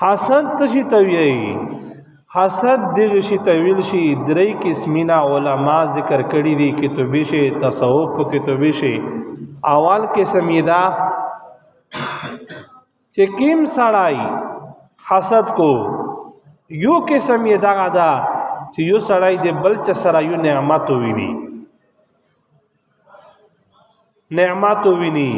حسد تشي تویئی حسد دیغ شي تویل شي درې قسمینا علما ذکر کړی دي کتابی شي تصوف کتابی شي اول قسم دا چې کیم سړای حسد کو یو قسم دا دا چې یو سړای د بل چ سره یو نعمت ویني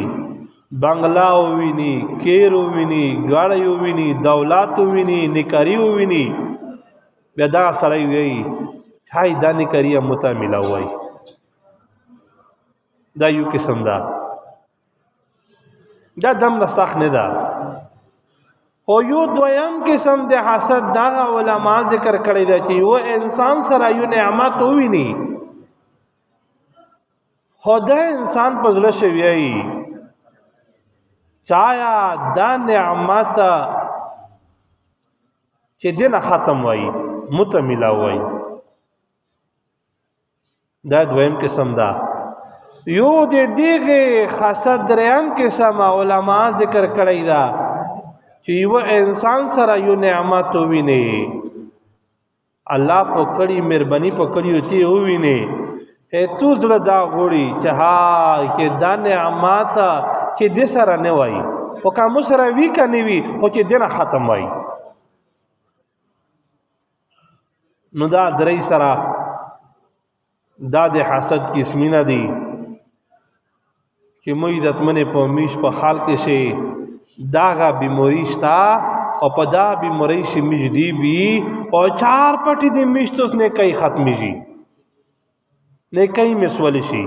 بنگلا ویني کیر ویني غاړی ویني دولت ویني نکاری ویني بیا دا سړی وی چای دا نکاری متا ملا وای دا یو قسم دا دم نسخ نه دا او یو دویم قسم د حسد دا علما ذکر کړی دا چې یو انسان سره یو نعمت ویني خدای انسان په زړه شوی چایا دا نعمت چې دنه ختم وای متملا وای دا دویم قسم دا یو د دیغه حسد دریم قسم علما ذکر کړی دا چې یو انسان سره یو نعمت ویني الله په کړي مهرباني په کړي وتی ویني تو زړه دا غوړي چې ها کې دا نعمت چې د سره نه وای او کوم سره وی کني وی او چې دنه ختم وای نو دا درې سره دا د حسد قسمینه دي چې مو عزت منه په میش په حال کې شي داغه بیماری شتا او په دا بیماری شي مجدي بي او چار پټي د میشتوس نه کوي ختمي شي نه کوي مسول شي